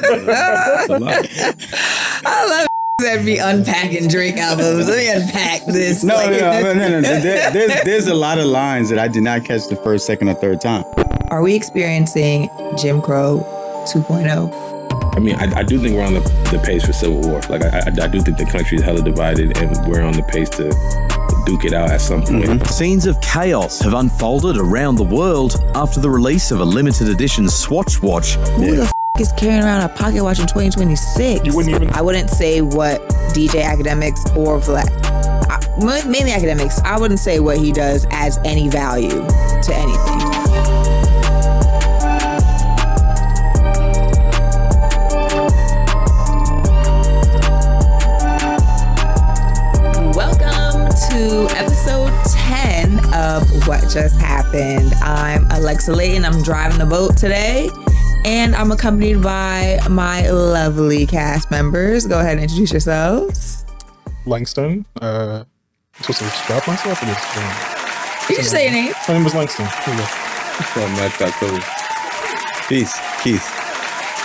That's a lot. I love that be unpacking Drake albums. Let me unpack this. No. There's a lot of lines that I did not catch the first, second, or third time. Are we experiencing Jim Crow 2.0? I mean, I do think we're on the pace for civil war. Like, I do think the country is hella divided, and we're on the pace to duke it out at some point. Mm-hmm. Scenes of chaos have unfolded around the world after the release of a limited edition Swatch watch. Who the is carrying around a pocket watch in 2026? I wouldn't say what DJ Academics or Vlad, mainly Academics, I wouldn't say what he does adds any value to anything. Welcome to episode 10 of What Just Happened. I'm Alexa Layton. I'm driving the boat today. And I'm accompanied by my lovely cast members. Go ahead and introduce yourselves. Langston. Supposed to describe myself or this? You can just say your name. My name is Langston. Here you go. Peace, Keith.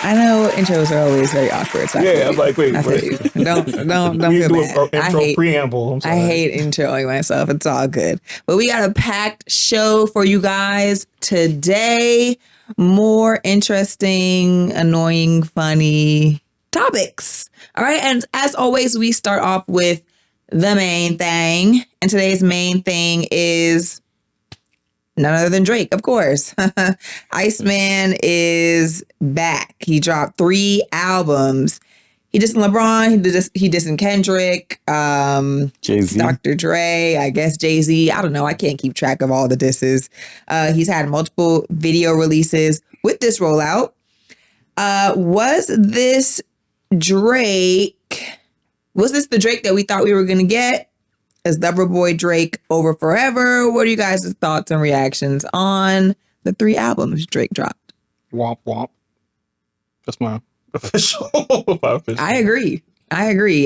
I know intros are always very awkward. So I'm like, wait. Don't We feel do bad. an intro preamble. I'm sorry. I hate introing myself. It's all good. But we got a packed show for you guys today. More interesting, annoying, funny topics. All right. And as always, we start off with the main thing. And today's main thing is none other than Drake, of course. Iceman is back. He dropped 3 albums. He dissed LeBron. He dissed Kendrick. Jay-Z. Dr. Dre. I guess Jay-Z. I don't know. I can't keep track of all the disses. He's had multiple video releases with this rollout. Was this the Drake that we thought we were going to get? Is Loverboy Drake over forever? What are you guys' thoughts and reactions on the 3 albums Drake dropped? Womp womp. That's my official. I agree.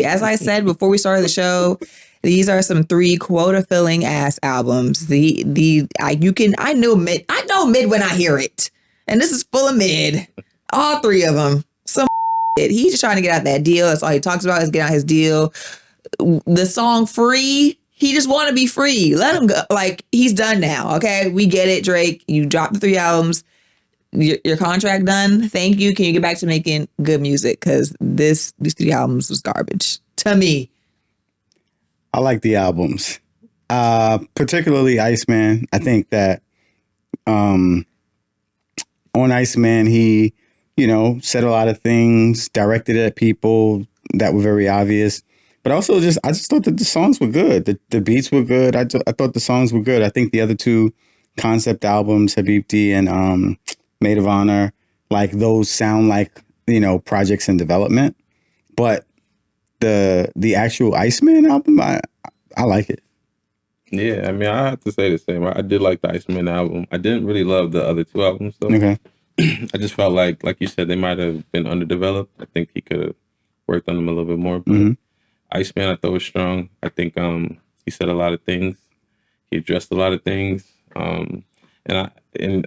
As I said before we started the show, these are some 3 quota filling ass albums. I know mid when I hear it, and this is full of mid. All 3 of them. Some shit. He's just trying to get out that deal. That's all he talks about is get out his deal. The song "Free." He just want to be free. Let him go. Like, he's done now. Okay, we get it, Drake. You dropped the 3 albums. Your contract done. Thank you. Can you get back to making good music? Because these 3 albums was garbage to me. I like the albums, particularly Iceman. I think that on Iceman, he, said a lot of things, directed at people that were very obvious. But also, I just thought that the songs were good. The beats were good. I thought the songs were good. I think the other 2 concept albums, Habibti and Maid of Honor, like those sound like, projects in development. But the actual Iceman album, I like it. Yeah, I mean, I have to say the same. I did like the Iceman album. I didn't really love the other 2 albums, though. Okay. I just felt like you said, they might have been underdeveloped. I think he could have worked on them a little bit more. But Iceman, I thought was strong. I think he said a lot of things. He addressed a lot of things. And I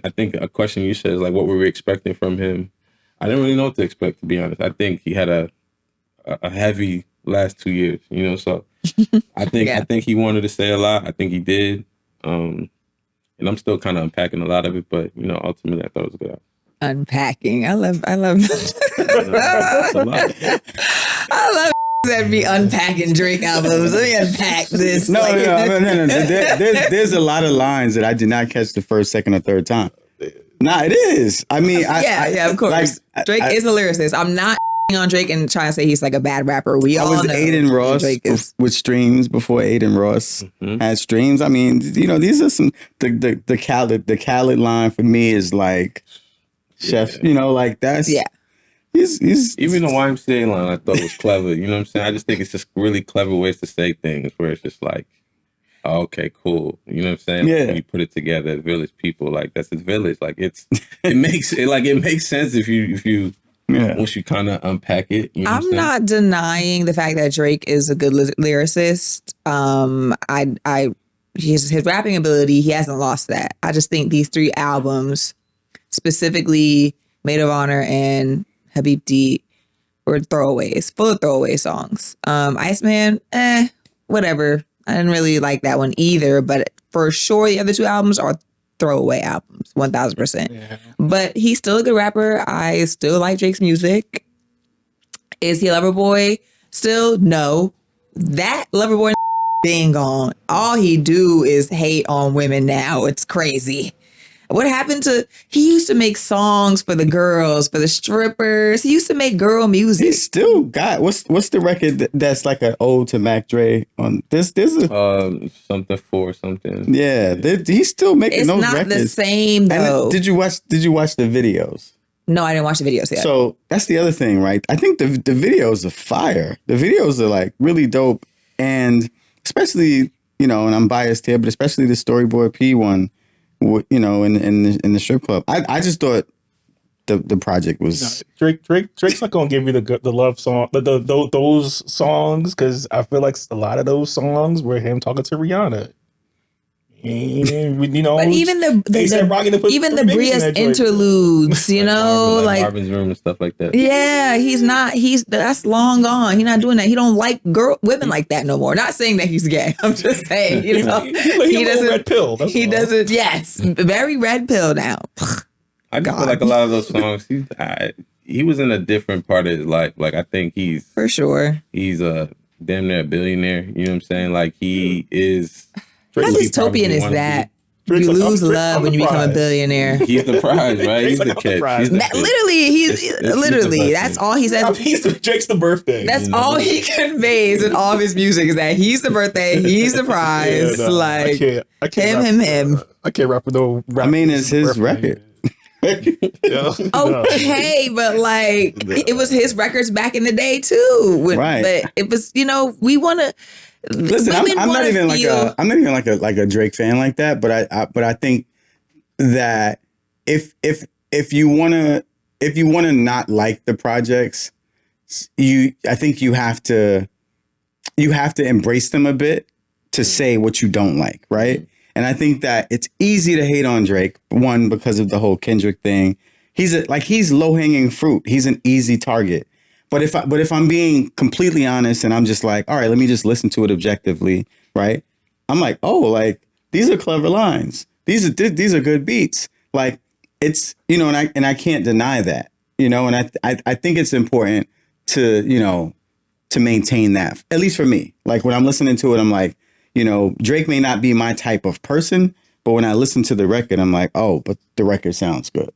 think a question you said is like, what were we expecting from him? I didn't really know what to expect, to be honest. I think he had a heavy last 2 years, so I think he wanted to say a lot. I think he did. And I'm still kind of unpacking a lot of it, but ultimately I thought it was good. Unpacking. I love That's a lot. I love that be unpacking Drake albums. Let me unpack this. No. There's a lot of lines that I did not catch the first, second, or third time. Nah, it is. I mean, of course. Drake is a lyricist. I'm not on Drake and trying to say he's like a bad rapper. We all know Aiden Ross with streams before Aiden Ross had streams. I mean, these are some the Khaled line for me is like chef. Like that's He's even the YMCA line I thought was clever. You know what I'm saying? I just think it's just really clever ways to say things where it's just like, oh, okay, cool. You know what I'm saying? Yeah. When you put it together as village people, like that's his village. Like it makes sense if you once you kind of unpack it. You know I'm not denying the fact that Drake is a good lyricist. His rapping ability, he hasn't lost that. I just think these 3 albums, specifically Maid of Honor and Habibti were throwaways, full of throwaway songs. Iceman, whatever. I didn't really like that one either, but for sure the other two albums are throwaway albums, 1000%. Yeah. But he's still a good rapper. I still like Drake's music. Is he a lover boy? Still, no. That lover boy thing gone. All he do is hate on women now. It's crazy. What happened to, he used to make songs for the girls, for the strippers. He used to make girl music. He still got, what's the record that's like an ode to Mac Dre on this? There's a something for something. Yeah, he's still making those records. It's not the same though. And did you watch the videos? No, I didn't watch the videos yet. So that's the other thing, right? I think the videos are fire. The videos are like really dope, and especially, and I'm biased here, but especially the Storyboy P one. In the strip club, I just thought the project was Drake's not gonna give you the love song, those songs, because I feel like a lot of those songs were him talking to Rihanna. And, but even the Bria's interludes, like Marvin's Room and stuff like that. Yeah, that's long gone. He's not doing that. He don't like women like that no more. Not saying that he's gay. I'm just saying, he doesn't. Red pill. Doesn't. Yes, very red pill now. I just feel like a lot of those songs. He was in a different part of his life. Like I think he's for sure. He's a damn near billionaire. You know what I'm saying? Like he is. How dystopian is that? You lose love when you become a billionaire. He's the prize, right? He's the catch. Literally, that's all he says. Drake's the birthday. That's all he conveys in all of his music is that he's the birthday, he's the prize. I can't him. I can't rap with no rap. I mean, it's his record. Okay, but like it was his records back in the day too. Right. But it was, we want to. Listen, I'm not even like a Drake fan like that, but I think that if you wanna not like the projects, I think you have to embrace them a bit to say what you don't like, right? And I think that it's easy to hate on Drake, one, because of the whole Kendrick thing. He's low hanging fruit. He's an easy target. But if I'm being completely honest and I'm just like, all right, let me just listen to it objectively, right? I'm like, oh, like these are clever lines. These are good beats. Like it's, and I can't deny that, and I think it's important to maintain that, at least for me. Like when I'm listening to it, I'm like, Drake may not be my type of person, but when I listen to the record, I'm like, oh, but the record sounds good.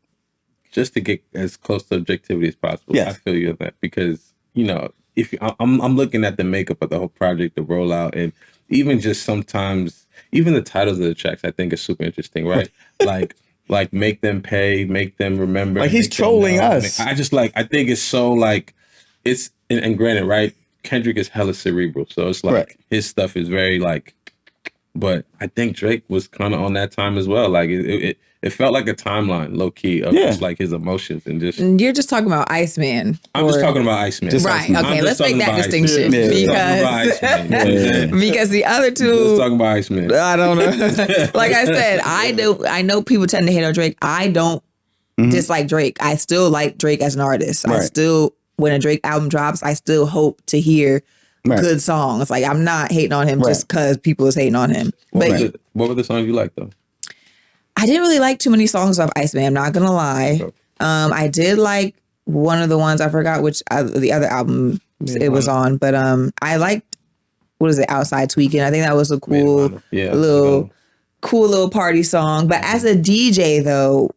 Just to get as close to objectivity as possible. Yes. I feel you on that because, if I'm looking at the makeup of the whole project, the rollout, and even just sometimes, even the titles of the tracks, I think is super interesting, right? like make them pay, make them remember. Like he's trolling us. I think it's so like, it's, and granted, right? Kendrick is hella cerebral. So it's like, his stuff is very like, but I think Drake was kind of on that time as well. Like it felt like a timeline, low key, of just like his emotions and just. You're just talking about Iceman. I'm just talking about Iceman. Right. Okay. Let's make that distinction because the other two. Let's talk about Iceman. I don't know. Like I said, I know people tend to hate on Drake. I don't dislike Drake. I still like Drake as an artist. Right. I still, when a Drake album drops, I still hope to hear good songs. Like I'm not hating on him just because people is hating on him. What were the songs you liked though? I didn't really like too many songs off Iceman. I'm not gonna lie. Okay. I did like one of the ones, I forgot which the other album it was on, but I liked, what is it, Outside Tweaking. I think that was a cool little party song. But as a DJ though,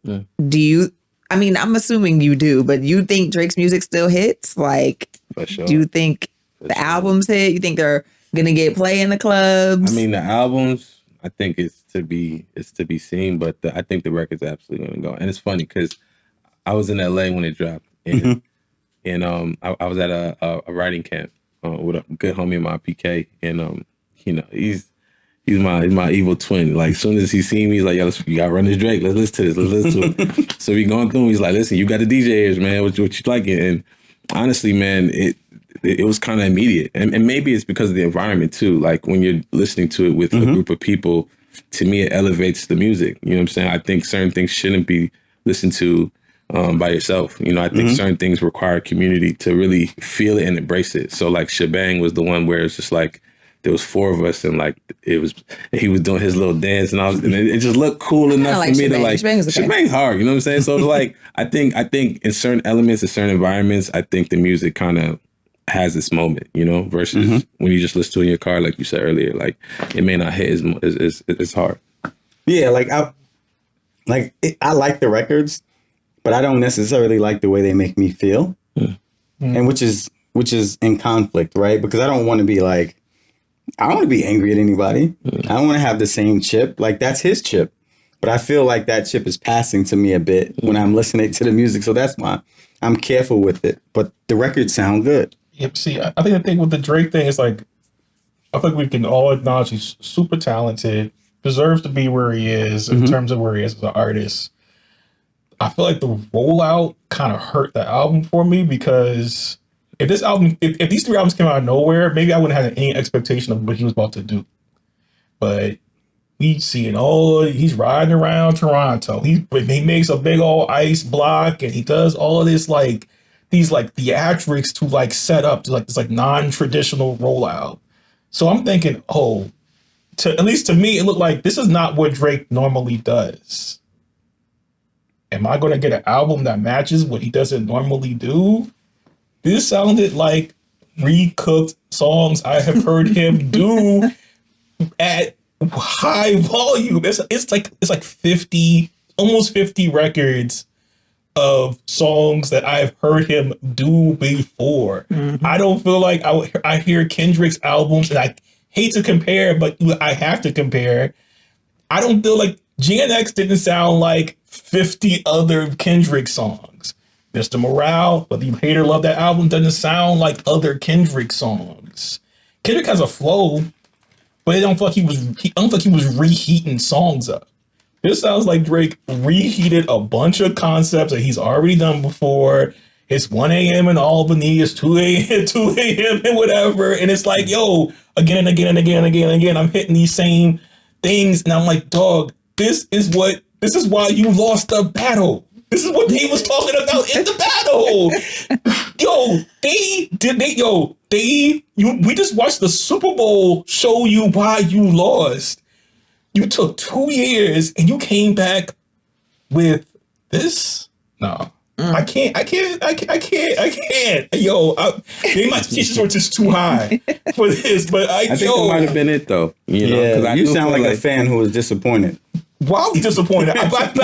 I'm assuming you do, but you think Drake's music still hits? Like, do you think the albums hit? You think they're gonna get play in the clubs? I mean, the albums, I think it's to be seen, but I think the record's absolutely gonna go. And it's funny because I was in LA when it dropped, and I was at a writing camp with a good homie of mine, PK, and he's my evil twin. Like as soon as he seen me, he's like, yo, you gotta run this Drake. Let's listen to this. Let's listen to it. So we going through. He's like, listen, you got the DJ ears, man. What you like it? And honestly, man, it was kind of immediate. And maybe it's because of the environment too. Like when you're listening to it with a group of people, to me, it elevates the music. You know what I'm saying? I think certain things shouldn't be listened to by yourself. You know, I think certain things require community to really feel it and embrace it. So like Shebang was the one where it's just like there was 4 of us and like he was doing his little dance and it just looked cool enough for me to like Shebang's hard, you know what I'm saying? So like I think in certain elements, in certain environments, I think the music kind of has this moment, you know, versus when you just listen to it in your car, like you said earlier, like it may not hit as hard. Yeah, like I like the records, but I don't necessarily like the way they make me feel, and which is in conflict, right? Because I don't want to be like, I don't want to be angry at anybody. I don't want to have the same chip. Like that's his chip, but I feel like that chip is passing to me a bit when I'm listening to the music. So that's why I'm careful with it. But the records sound good. Yep. See, I think the thing with the Drake thing is like, I think we can all acknowledge he's super talented, deserves to be where he is in terms of where he is as an artist. I feel like the rollout kind of hurt the album for me because if this album, if these 3 albums came out of nowhere, maybe I wouldn't have any expectation of what he was about to do. But we see it all. He's riding around Toronto. He makes a big old ice block and he does all of this like these like theatrics to like set up to like this like non-traditional rollout. So I'm thinking, at least to me, it looked like this is not what Drake normally does. Am I going to get an album that matches what he doesn't normally do? This sounded like recooked songs I have heard him do at high volume. It's like 50, almost 50 records of songs that I've heard him do before. I don't feel like I hear Kendrick's albums, and I hate to compare, but I have to compare. I don't feel like GNX didn't sound like 50 other Kendrick songs. Mr. Morale, whether you hate or love that album, doesn't sound like other Kendrick songs. Kendrick has a flow, but I don't feel like he was reheating songs up. This sounds like Drake reheated a bunch of concepts that he's already done before. It's 1 a.m. in Albany, it's 2 a.m. and whatever. And it's like, yo, again and again and again and again and again, I'm hitting these same things. And I'm like, dog, this is why you lost the battle. This is what they was talking about in the battle. We just watched the Super Bowl show you why you lost. You took 2 years and you came back with this? No. I can't. Yo, maybe my expectations were just too high for this, but I think that might have been it though. You know, you sound like a fan who was disappointed. Wildly disappointed. but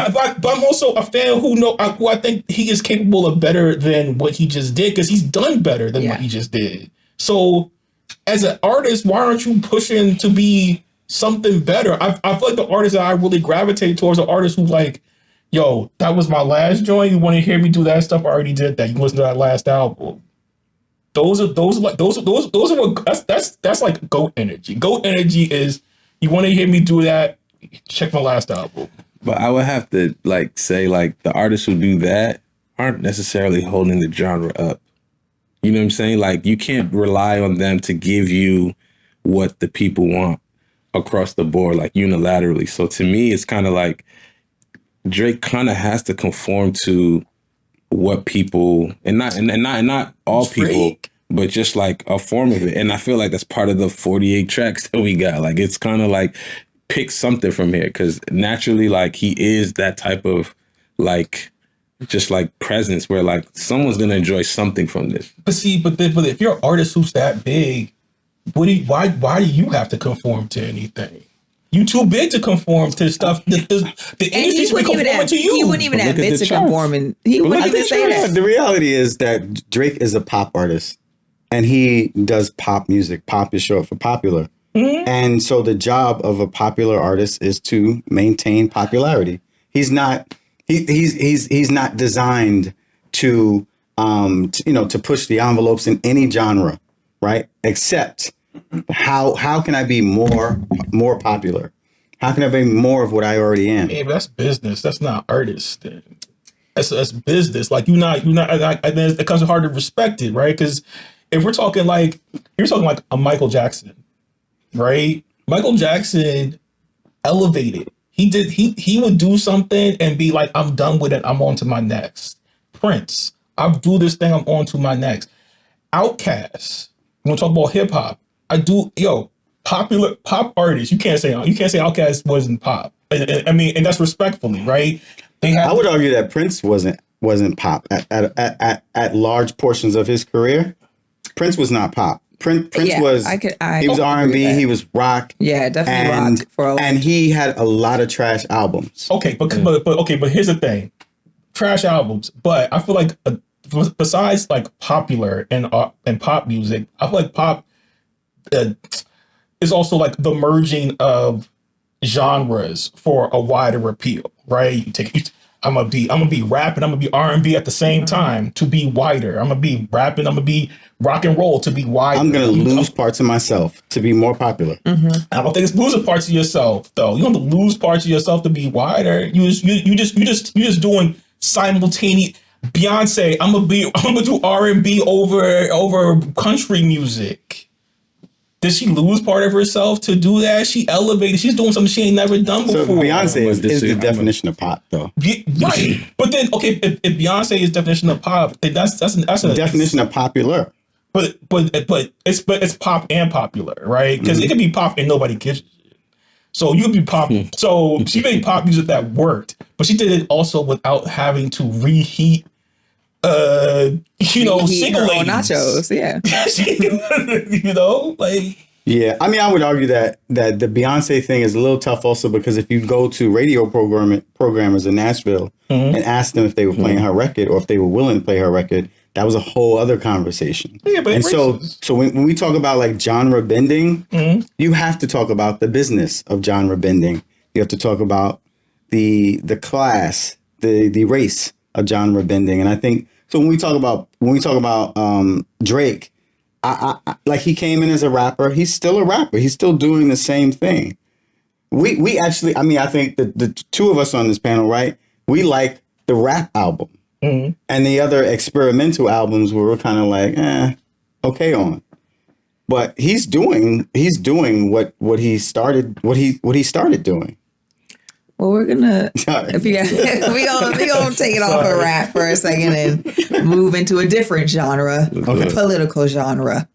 I'm also a fan who I think he is capable of better than what he just did because he's done better than what he just did. So, as an artist, why aren't you pushing to be something better? I feel like the artists that I really gravitate towards are artists who like, yo, that was my last joint. You want to hear me do that stuff? I already did that. You listen to that last album. That's like GOAT energy. GOAT energy is you want to hear me do that? Check my last album. But I would have to like say like the artists who do that aren't necessarily holding the genre up. You know what I'm saying? Like you can't rely on them to give you what the people want across the board, like unilaterally. So to me, it's kind of like Drake kind of has to conform to what people and not all people, but just like a form of it. And I feel like that's part of the 48 tracks that we got. Like it's kind of like pick something from here because naturally, like he is that type of like just like presence where like someone's gonna enjoy something from this. But if you're an artist who's that big, why do you have to conform to anything? You too big to conform to stuff. The industry should be conforming to you. He wouldn't even admit to conforming. He wouldn't even say that. The reality is that Drake is a pop artist and he does pop music. Pop is short for popular. Mm-hmm. And so the job of a popular artist is to maintain popularity. He's not designed to push the envelopes in any genre, right? Except how can I be more popular? How can I be more of what I already am? Hey, but that's business. That's not artist. That's business. Like you're not. It comes hard to respect it, right? Because if we're talking like you're talking like a Michael Jackson, right? Michael Jackson elevated. He would do something and be like, I'm done with it. I'm on to my next. Prince, I'll do this thing. I'm on to my next. Outkast. You want to talk about hip hop? Popular pop artists. You can't say Outkast wasn't pop. I mean, and that's respectfully, right? I would argue that Prince wasn't pop at large portions of his career. Prince was not pop. Prince was he was R&B, he was rock. Yeah, definitely rock for a and he had a lot of trash albums. Okay, but here's the thing. Trash albums, but I feel like besides like popular and pop music, I feel like pop is also like the merging of genres for a wider appeal, right? I'm gonna be rapping, I'm gonna be R&B at the same time to be wider. I'm gonna be rapping, I'm gonna be rock and roll to be wider. I'm gonna lose parts of myself to be more popular. Mm-hmm. I don't think it's losing parts of yourself though. You don't have to lose parts of yourself to be wider. You just doing simultaneous. Beyonce, I'm gonna do R&B over country music. Did she lose part of herself to do that? She elevated. She's doing something she ain't never done before. So Beyonce is the definition of pop, though. Right. But then, okay, if Beyonce is definition of pop, then that's a definition of popular. But it's pop and popular, right? Because it could be pop and nobody gives a shit. So you could be pop. So she made pop music that worked, but she did it also without having to reheat. Single ladies. Nachos, yeah. Yeah, I mean, I would argue that the Beyonce thing is a little tough also because if you go to radio programmers in Nashville and ask them if they were playing her record or if they were willing to play her record, that was a whole other conversation. Yeah, but so when we talk about like genre bending, you have to talk about the business of genre bending. You have to talk about the class, the race of genre bending, and I think so. When we talk about Drake, I like he came in as a rapper. He's still a rapper. He's still doing the same thing. We actually, I mean, I think the two of us on this panel, right? We like the rap album, and the other experimental albums were kind of like, okay on. But he's doing what he started doing. Well, we're gonna we gonna take it off of rap for a second and move into a different genre, political genre,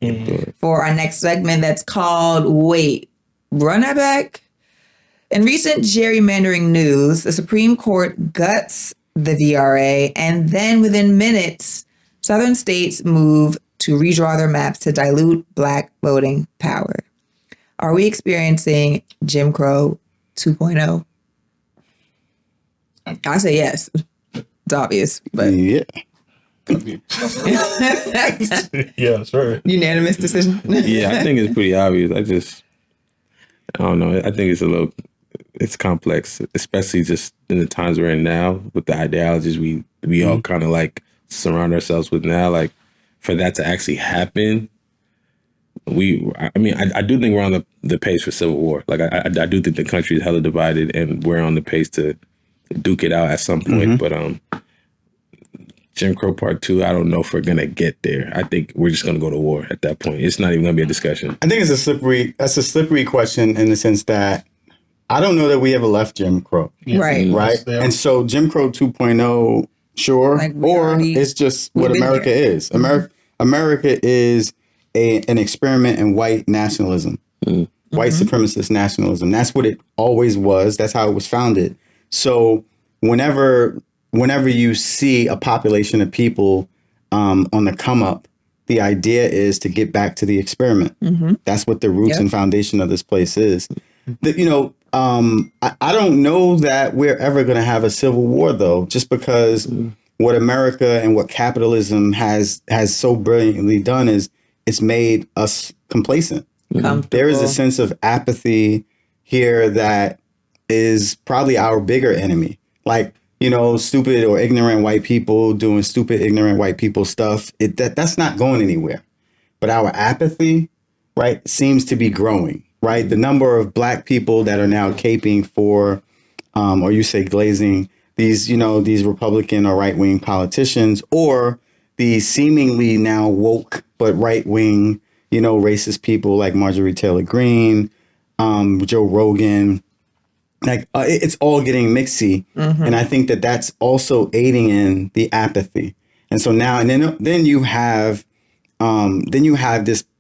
for our next segment that's called Wait, Run That Back. In recent gerrymandering news, the Supreme Court guts the VRA, and then within minutes, Southern states move to redraw their maps to dilute Black voting power. Are we experiencing Jim Crow 2.0? I say yes. It's obvious, but yeah. Yeah, sure. Unanimous decision. Yeah, I think it's pretty obvious. I don't know. I think it's complex, especially just in the times we're in now with the ideologies we all kind of like surround ourselves with now. Like for that to actually happen, I do think we're on the pace for civil war. Like I do think the country is hella divided, and we're on the pace to duke it out at some point. But Jim Crow Part 2, I don't know if we're gonna get there. I think we're just gonna go to war at that point. It's not even gonna be a discussion. I think it's a slippery question in the sense that I don't know that we ever left Jim Crow. Yeah. Right. And so Jim Crow 2.0, sure, like or it's just what America is. America is an experiment in white nationalism, white supremacist nationalism. That's what it always was. That's how it was founded. So whenever you see a population of people on the come up, the idea is to get back to the experiment. That's what the roots and foundation of this place is. I don't know that we're ever going to have a civil war, though, just because what America and what capitalism has so brilliantly done is it's made us complacent. There is a sense of apathy here that is probably our bigger enemy. Like, stupid or ignorant white people doing stupid, ignorant white people stuff. That's not going anywhere. But our apathy, right, seems to be growing, right? The number of Black people that are now caping for, or you say glazing, these Republican or right-wing politicians, or the seemingly now woke but right-wing, racist people like Marjorie Taylor Greene, Joe Rogan, like it's all getting mixy, and I think that that's also aiding in the apathy. And so now, and then you have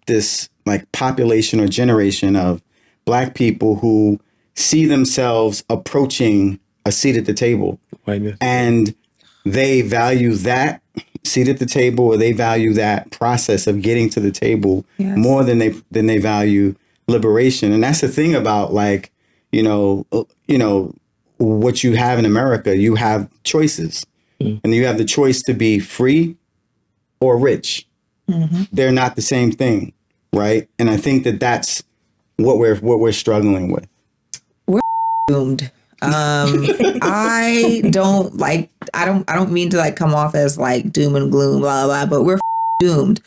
this like population or generation of Black people who see themselves approaching a seat at the table, and they value that seat at the table, or they value that process of getting to the table more than they value liberation. And that's the thing about, like, you know what you have in America. You have choices, and you have the choice to be free or rich. They're not the same thing, right? And I think that that's what we're struggling with. We're doomed. I don't mean to like come off as like doom and gloom, blah, blah, but we're doomed.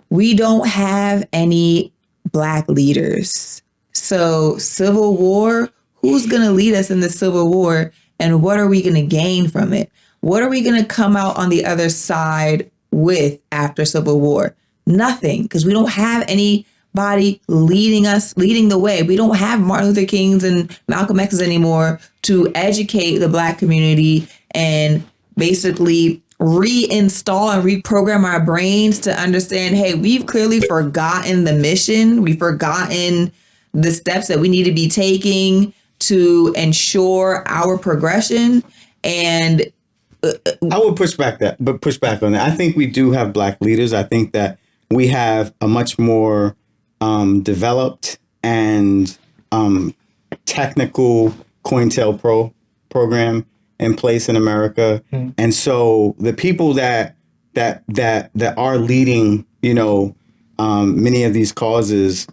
We don't have any Black leaders. So Civil War, who's going to lead us in the Civil War, and what are we going to gain from it? What are we going to come out on the other side with after Civil War? Nothing, because we don't have anybody leading the way. We don't have Martin Luther King's and Malcolm X's anymore to educate the Black community and basically reinstall and reprogram our brains to understand, hey, we've clearly forgotten the mission. We've forgotten the steps that we need to be taking to ensure our progression. And I would push back on that. I think we do have Black leaders. I think that we have a much more developed and technical COINTELPRO program in place in America. And so the people that are leading, many of these causes,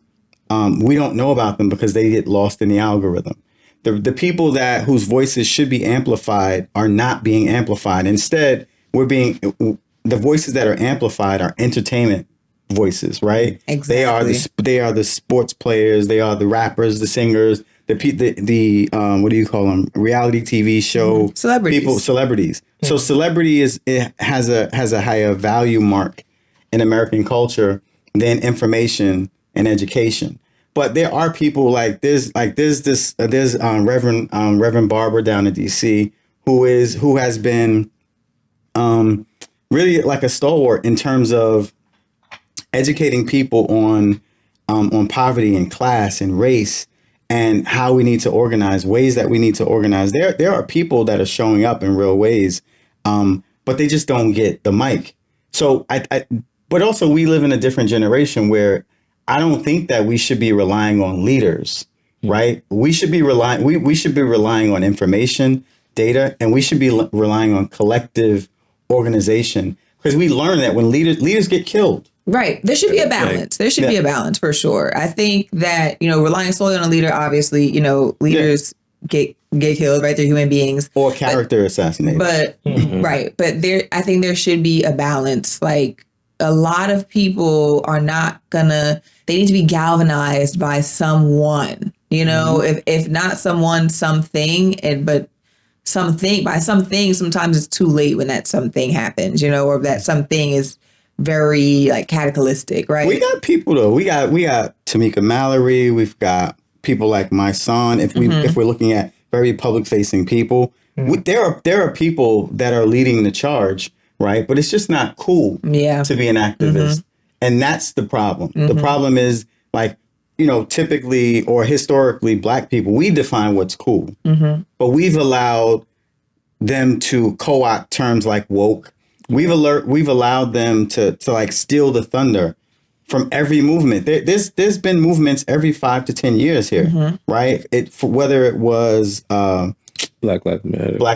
we don't know about them because they get lost in the algorithm. The people whose voices should be amplified are not being amplified. Instead, the voices that are amplified are entertainment voices, right? Exactly. They are the sports players. They are the rappers, the singers, the what do you call them? Reality TV show celebrities. So celebrity has a higher value mark in American culture than information and education. But there are people there's Reverend Barber down in DC who has been really like a stalwart in terms of educating people on poverty and class and race and how we need to organize, ways that we need to organize. There are people that are showing up in real ways, but they just don't get the mic. So but also we live in a different generation where I don't think that we should be relying on leaders, right? We should be relying on information, data, and we should be relying on collective organization, because we learn that when leaders get killed. Right. There should be a balance. There should be a balance for sure. I think that, relying solely on a leader, obviously, leaders get killed, right? They're human beings. Or character assassinated. But right. But I think there should be a balance. Like, a lot of people are not they need to be galvanized by someone, if not someone, something, by something, sometimes it's too late when that something happens, or that something is very like cataclystic, right? We got people though. We got Tamika Mallory. We've got people like my son. If we're looking at very public facing people, there are people that are leading the charge, right? But it's just not cool to be an activist. And that's the problem. The problem is, like, typically or historically, Black people, we define what's cool. But we've allowed them to co-opt terms like woke. We've allowed them to like steal the thunder from every movement. There's been movements every 5 to 10 years here, right? Whether it was Black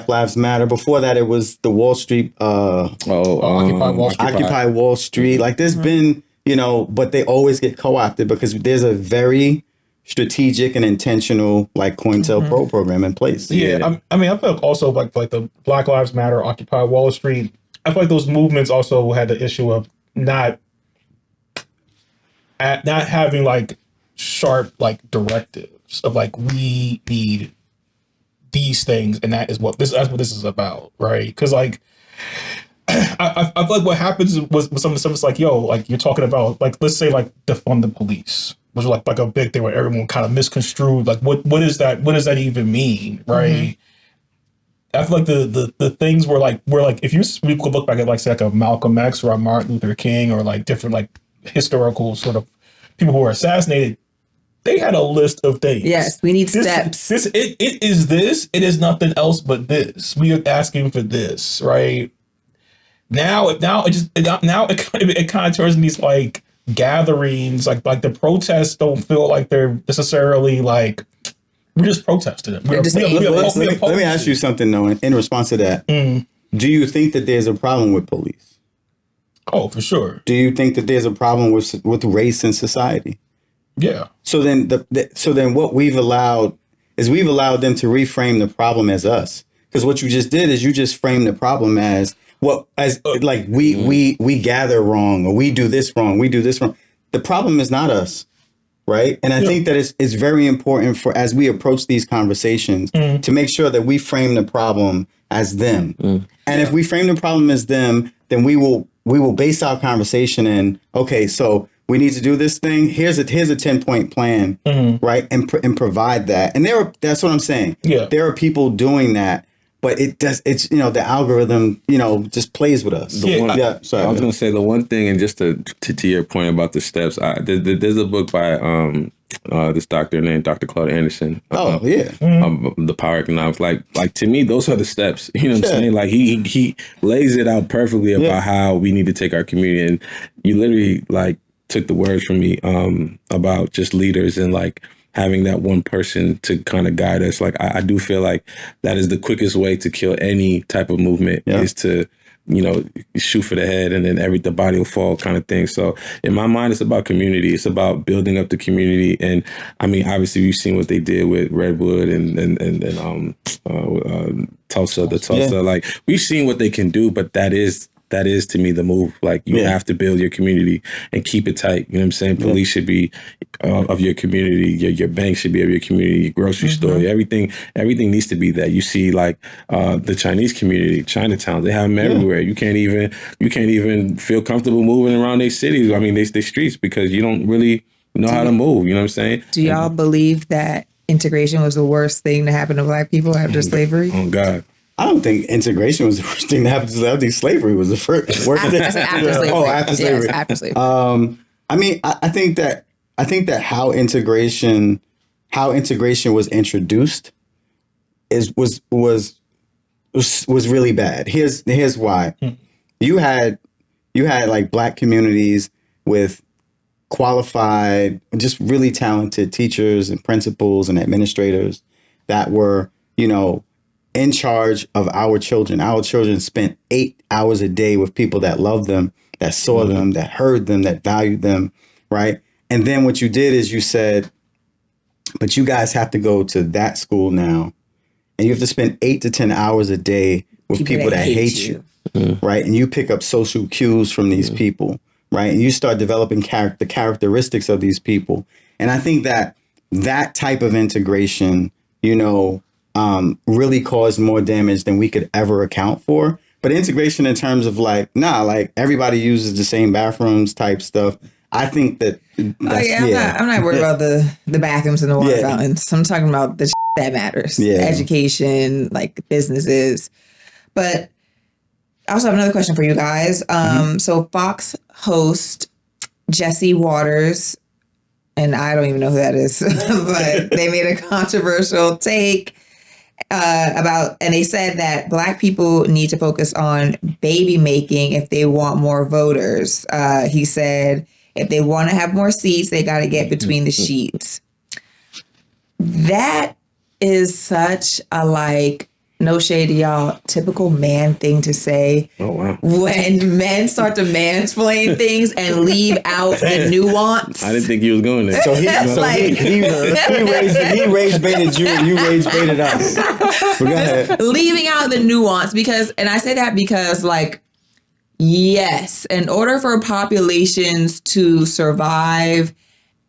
Lives Matter. Before that, it was the Wall Street. Occupy Wall Street. Like, there's been, but they always get co-opted because there's a very strategic and intentional like COINTELPRO program in place. Yeah. I mean, I feel also like the Black Lives Matter, Occupy Wall Street. I feel like those movements also had the issue of not having like sharp like directives of like, we need these things, and that's what this is about, right? Because like I feel like what happens was some of the stuff is like, yo, like you're talking about, like, let's say like defund the police, was like a big thing where everyone kind of misconstrued like what does that even mean, right? I feel like the things were like if we could look back at like say like a Malcolm X or a Martin Luther King or like different like historical sort of people who were assassinated, they had a list of things. Yes, we need steps. It is this. It is nothing else but this. We are asking for this, right? Now it kind of turns into these like gatherings, like the protests don't feel like they're necessarily like we're just protesting. Let me ask you something though. In response to that, do you think that there's a problem with police? Oh, for sure. Do you think that there's a problem with race in society? Yeah. So then what we've allowed them to reframe the problem as us. Because what you just did is you just framed the problem as we gather wrong, or we do this wrong, we do this wrong. The problem is not us, right? And I think that it's very important for as we approach these conversations to make sure that we frame the problem as them. And if we frame the problem as them, then we will base our conversation in, okay, so we need to do this thing. Here's a 10-point plan, right? And provide that. And that's what I'm saying. Yeah. There are people doing that, but it's the algorithm, just plays with us. Sorry. I was going to say the one thing, and just to your point about the steps, there's a book by this doctor named Dr. Claude Anderson. The Power Economics. Like to me, those are the steps. You know what I'm saying? Like he lays it out perfectly about how we need to take our community. And you literally like took the words from me about just leaders and like having that one person to kind of guide us. Like I do feel like that is the quickest way to kill any type of movement is to, shoot for the head and then the body will fall kind of thing. So in my mind, it's about community. It's about building up the community. And I mean, obviously we've seen what they did with Redwood and Tulsa, like we've seen what they can do, but that is to me the move. Like you have to build your community and keep it tight. You know what I'm saying? Police should be of your community. Your bank should be of your community. Your grocery store. Everything needs to be that. You see, like the Chinese community, Chinatown. They have them everywhere. You can't even feel comfortable moving around their cities. I mean, they streets because you don't really know how to move. You know what I'm saying? Do y'all believe that integration was the worst thing to happen to Black people after slavery? Oh God. I don't think integration was the worst thing that happened to slavery. I think slavery was the worst thing. After slavery. Oh, after slavery. Yes, after slavery. I mean, I think that how integration was introduced was really bad. Here's why. You had like Black communities with qualified, just really talented teachers and principals and administrators that were, in charge of our children. Our children spent 8 hours a day with people that loved them, that saw them, that heard them, that valued them, right? And then what you did is you said, but you guys have to go to that school now, and you have to spend 8 to 10 hours a day with people that hate you, right? And you pick up social cues from these people, right? And you start developing the characteristics of these people. And I think that type of integration, really caused more damage than we could ever account for. But integration in terms of like everybody uses the same bathrooms type stuff. I think that I'm not worried about the bathrooms and the water fountains. I'm talking about the that matters. Education, like businesses. But I also have another question for you guys. So Fox host Jesse Waters, and I don't even know who that is, but they made a controversial take and they said that Black people need to focus on baby making if they want more voters. He said if they want to have more seats, they got to get between the sheets. That is such a no shade to y'all, typical man thing to say. Oh, wow. When men start to mansplain things and leave out the nuance. I didn't think you was going there. So he rage baited you and you rage baited us. But go ahead. Leaving out the nuance and I say that because yes, in order for populations to survive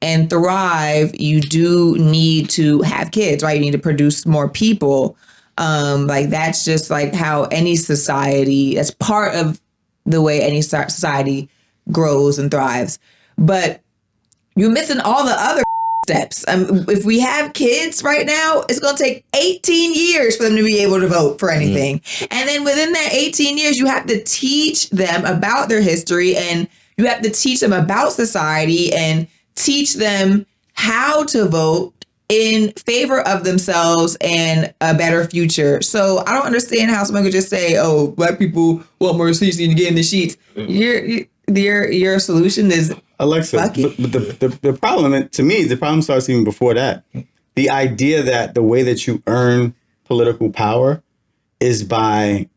and thrive, you do need to have kids, right? You need to produce more people. That's just how any society, that's part of the way any society grows and thrives. But you're missing all the other steps. If we have kids right now, it's going to take 18 years for them to be able to vote for anything. And then within that 18 years, you have to teach them about their history, and you have to teach them about society and teach them how to vote in favor of themselves and a better future. So I don't understand how someone could just say, "Oh, black people want more seats than you get in the sheets." Your solution is Alexa. But the problem, to me, the problem starts even before that. The idea that the way that you earn political power is by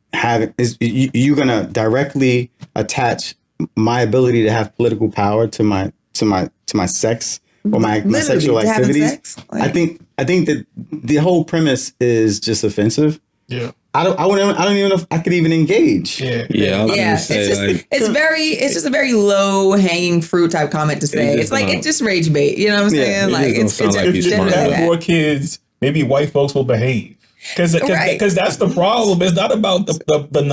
you're gonna directly attach my ability to have political power to my sex or my sexual activities. I think that the whole premise is just offensive. Yeah. I don't even know if I could even engage. Yeah. It's just a very low hanging fruit type comment to say. It's like it's just rage bait. You know what I'm saying? Like it's like if you have more kids, maybe white folks will behave. Because that's the problem. It's not about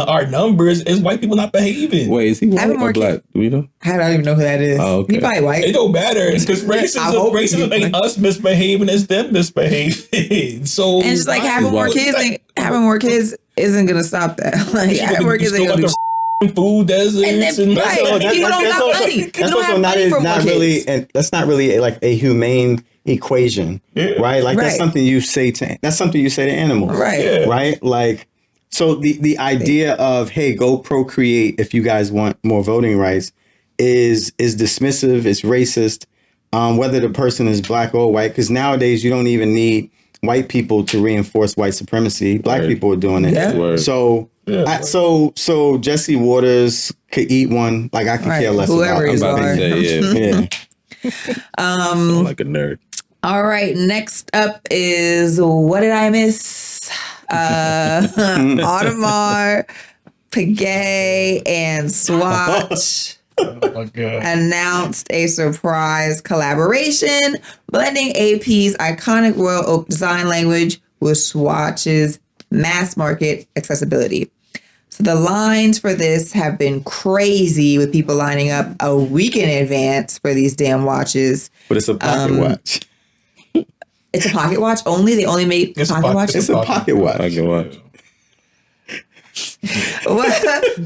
our numbers. It's white people not behaving. Wait, is he white or black? Do we know? I don't even know who that is. Oh, okay. He probably white. It don't matter. It's because racism ain't us misbehaving. It's them misbehaving. So and just like having more kids isn't gonna stop that. Like having more kids ain't gonna do food deserts and people don't have money. That's also not really, and that's not really like a humane equation, right? Like that's something you say to animals, right? Like, so the idea of, hey, go procreate if you guys want more voting rights is dismissive, it's racist, whether the person is black or white, because nowadays you don't even need white people to reinforce white supremacy. Black people are doing it. Yeah. So so Jesse Waters could eat one. Like I could care less whoever about it. Sound like a nerd. All right, next up is, what did I miss? Audemars, Piguet, and Swatch announced a surprise collaboration, blending AP's iconic royal oak design language with Swatch's mass market accessibility. So the lines for this have been crazy, with people lining up a week in advance for these damn watches. But it's a pocket watch. It's a pocket watch only? They only make pocket watches? It's a pocket watch.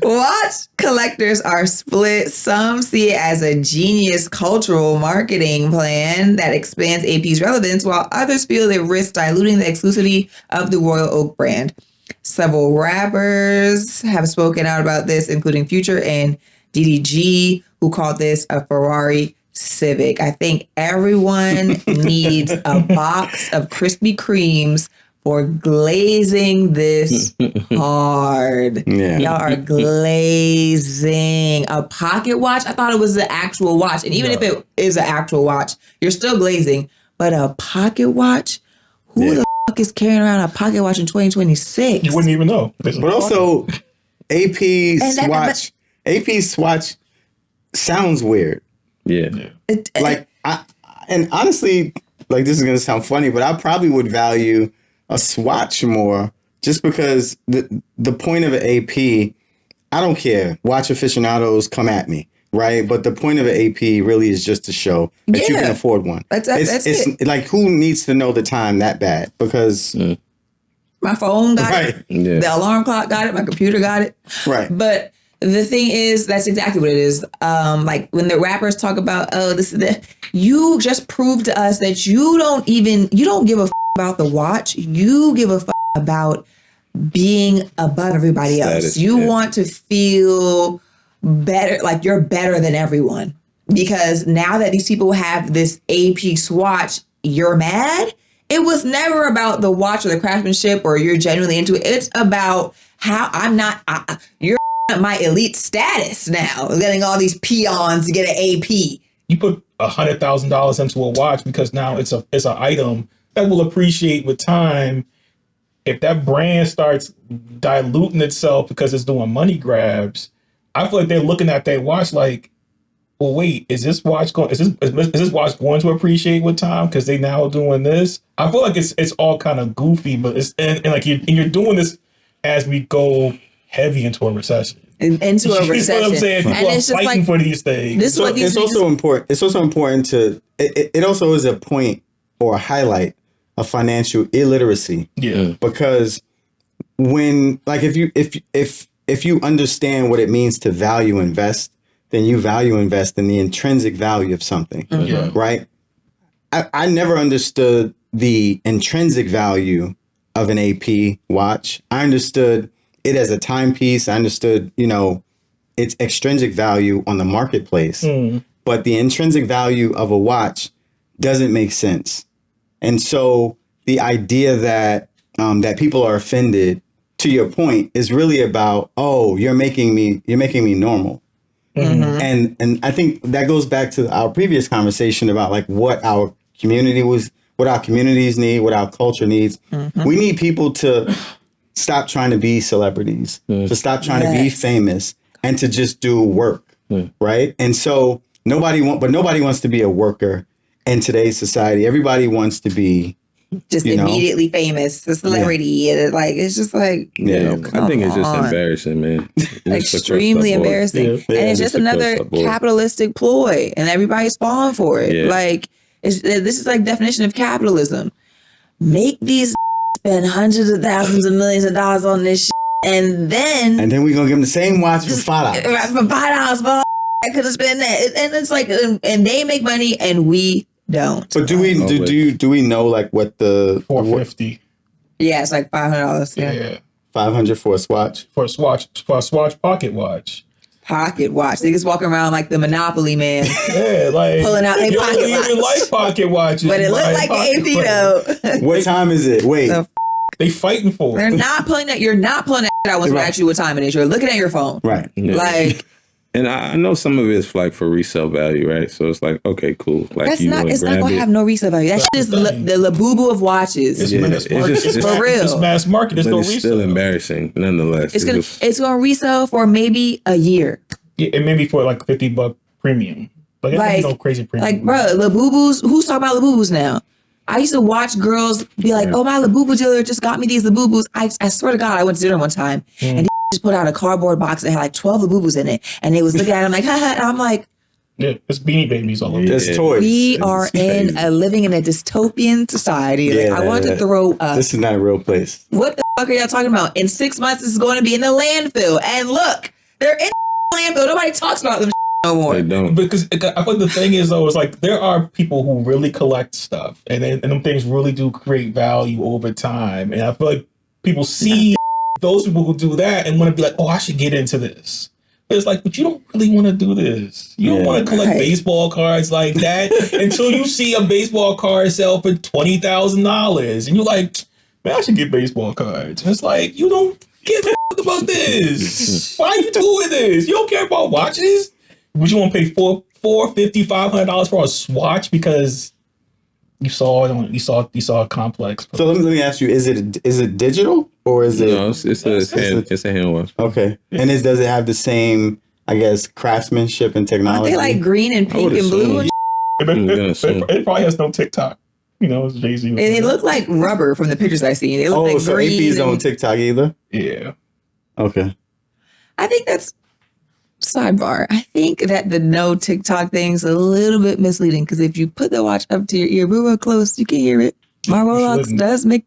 Watch collectors are split. Some see it as a genius cultural marketing plan that expands AP's relevance, while others feel it risks diluting the exclusivity of the Royal Oak brand. Several rappers have spoken out about this, including Future and DDG, who called this a Ferrari Civic. I think everyone needs a box of Krispy Kremes for glazing this hard. Yeah. Y'all are glazing a pocket watch. I thought it was the actual watch. And even if it is an actual watch, you're still glazing. But a pocket watch? Who the fuck is carrying around a pocket watch in 2026? You wouldn't even know. But also, AP Swatch sounds weird. Yeah. And honestly, like, this is going to sound funny, but I probably would value a Swatch more, just because the point of an AP, I don't care. Watch aficionados come at me, right? But the point of an AP really is just to show that you can afford one. That's it. Like, who needs to know the time that bad? Because my phone got it. Yeah. The alarm clock got it. My computer got it. Right. But the thing is, that's exactly what it is. Like when the rappers talk about, oh, this is the, you just proved to us that you don't give a about the watch. You give a about being above everybody else. You want to feel better, like you're better than everyone. Because now that these people have this AP Swatch, you're mad. It was never about the watch or the craftsmanship or you're genuinely into it. It's about how you're my elite status now, letting all these peons get an AP. You put $100,000 into a watch because now it's an item that will appreciate with time. If that brand starts diluting itself because it's doing money grabs, I feel like they're looking at that watch like, well, wait, is this watch going to appreciate with time because they now doing this? I feel like it's all kind of goofy, but it's and like you're doing this as we go heavy into a recession. into a recession. That's what I'm saying. People And are it's just fighting like for these things. this is what these It's also important. It's also important to. It also is a point or a highlight of financial illiteracy. Yeah. Because when, like, if you understand what it means to value invest, then you value invest in the intrinsic value of something. Yeah. Right. I never understood the intrinsic value of an AP watch. I understood it as a timepiece. I understood, its extrinsic value on the marketplace. But the intrinsic value of a watch doesn't make sense. And so the idea that that people are offended, to your point, is really about, oh, you're making me normal. And I think that goes back to our previous conversation about like what our communities need, what our culture needs. We need people to stop trying to be celebrities, to stop trying to be famous, and to just do work, right? And so nobody wants to be a worker in today's society. Everybody wants to be just immediately famous, a celebrity. And like it's just like, I think it's just embarrassing, man. Extremely embarrassing. And it's just another capitalistic ploy, and everybody's falling for it. Like this is like definition of capitalism. Make these spend hundreds of thousands of millions of dollars on this shit, and then we're gonna give them the same watch for $5. For $5, I could have spent that. And it's like, and they make money, and we don't. But do we know like what the $450? Yeah, it's like $500. Yeah. $500 for a Swatch. For a Swatch pocket watch. Pocket watch. They just walking around like the Monopoly man. Yeah, like pulling out their pocket watch. Even like pocket watches, but it looked like AP though. What time is it? Wait. They fighting for it. They're not pulling that. You're not pulling that out when ask you what time it is. You're looking at your phone. Right. Yeah. Like. And I know some of it's like for resale value, right? So it's like, okay, cool. Like it's not gonna have no resale value. That's just the labubu of watches. It's for real. It's mass market. There's no resale. It's still embarrassing, nonetheless. It's gonna resell for maybe a year. Yeah, and maybe for like $50 premium. Like no crazy premium. Like, bro, labubus. Who's talking about labubus now? I used to watch girls be like, "Oh, my labubu dealer just got me these labubus." I swear to God, I went to dinner one time and just put out a cardboard box that had like 12 labubus in it, and they was looking at it. I'm like, haha, and I'm like, yeah, it's Beanie Babies all over. It's toys. We are living in a dystopian society. Yeah, I want to throw up. This is not a real place. What the fuck are y'all talking about? In 6 months, this is going to be in the landfill. And look, they're in the landfill. Nobody talks about them no more. They don't. Because I think the thing is, though, is like there are people who really collect stuff, and them things really do create value over time. And I feel like people see those people who do that and want to be like, oh, I should get into this. But it's like, but you don't really want to do this. You don't want to collect baseball cards like that until you see a baseball card sell for $20,000. And you're like, man, I should get baseball cards. And it's like, you don't give a fuck about this. Why are you doing this? You don't care about watches? Would you want to pay $450, $500 for a Swatch because you saw a complex? So let me ask you: is it digital or is it? No, it's a hand watch. Okay, and does it have the same, I guess, craftsmanship and technology? Aren't they like green and pink and blue? It probably has no TikTok. It's Jay-Z. And they look like rubber from the pictures I seen. They look like so green. AP's on TikTok either? Yeah. Okay. I think that's sidebar. I think that the no TikTok thing's a little bit misleading because if you put the watch up to your ear real close, you can hear it. My Rolex does make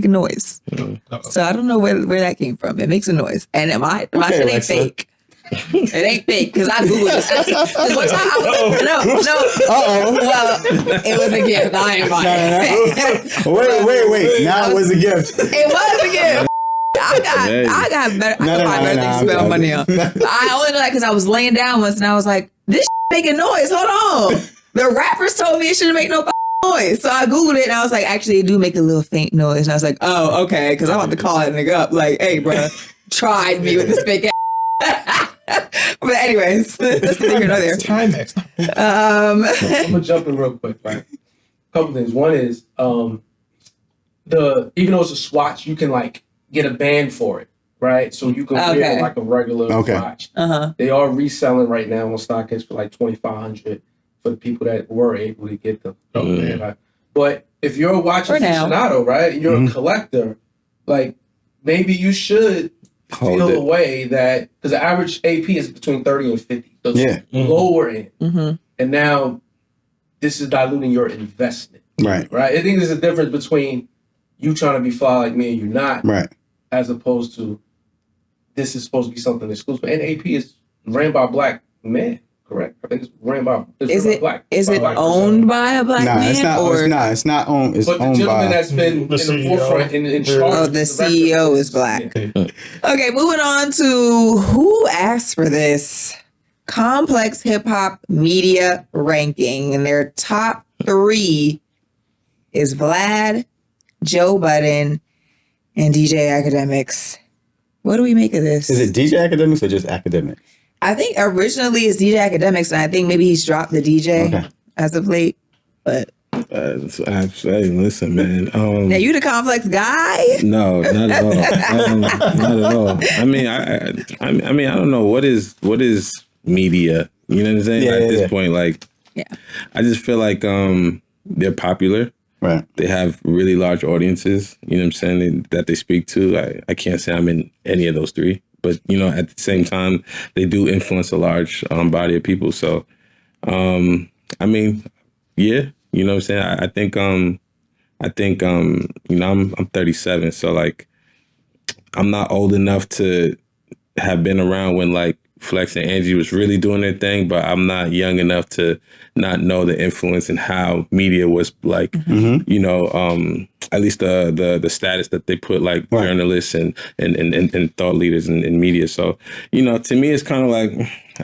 a noise. So I don't know where that came from. It makes a noise, and my shit ain't fake. It ain't fake because I googled it. One time well, it was a gift. I ain't buying it. Wait. Now it was a gift. It was a gift. I got better. I can buy better things to spend money on. I only know that because I was laying down once and I was like, this making noise. Hold on. The rappers told me it shouldn't make no noise. So I Googled it and I was like, actually, it do make a little faint noise. And I was like, oh, okay. Because I'm about to call that nigga up. Like, hey, bro, tried me with this fake ass. But anyways, that's neither here nor there. Timex. I'm going to jump in real quick, right? A couple things. One is, even though it's a Swatch, you can like get a band for it, right? So you can wear like a regular watch. They are reselling right now on StockX for like $2,500 for the people that were able to get them. Right? But if you're a watch aficionado, right, you're a collector, like maybe you should feel a way that, because the average AP is between 30 and 50. So lower end. And now this is diluting your investment. Right. I think there's a difference between you trying to be fly like me and you're not. Right. As opposed to this is supposed to be something exclusive. And AP is ran by black men. Correct. I think it's ran by. Is it black? Is it owned by a black man? It's not. It's not owned. It's but owned the gentleman by that's been in the forefront in charge. Oh, the CEO is black. Okay, moving on to who asked for this complex hip hop media ranking, and their top 3 is Vlad, Joe Budden, and DJ Academics. What do we make of this? Is it DJ Academics or just Academics? I think originally it's DJ Academics, and I think maybe he's dropped the DJ as of late. But hey, listen, man. Now you the complex guy? No, not at all. Not at all. I mean, I don't know what is media. You know what I'm saying? At this point, I just feel like they're popular. Right. They have really large audiences. You know what I'm saying? That they speak to. I can't say I'm in any of those 3. But, you know, at the same time, they do influence a large body of people. So, I mean, yeah, you know what I'm saying? I think, you know, I'm 37. So, like, I'm not old enough to have been around when, like, Flex and Angie was really doing their thing, but I'm not young enough to not know the influence and how media was like, you know, at least the status that they put like journalists and thought leaders in media. So, you know, to me, it's kind of like,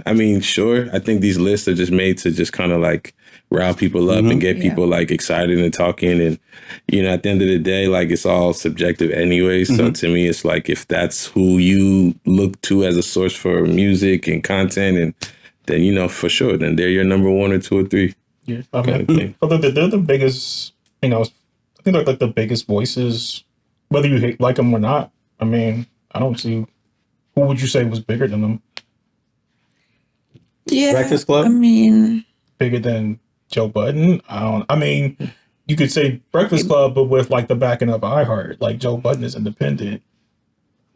I mean, sure, I think these lists are just made to just kind of like rile people up and get people like excited and talking. And, you know, at the end of the day, like it's all subjective anyway. So to me, it's like if that's who you look to as a source for music and content, and then, you know, for sure, then they're your number 1 or 2 or 3. Yeah, I mean, they're the biggest, you know, I think they're like the biggest voices, whether you like them or not. I mean, I don't see, who would you say was bigger than them? Yeah. Breakfast Club? I mean, bigger than Joe Budden? I mean, you could say Breakfast Club, but with like the backing of iHeart. Like Joe Budden is independent.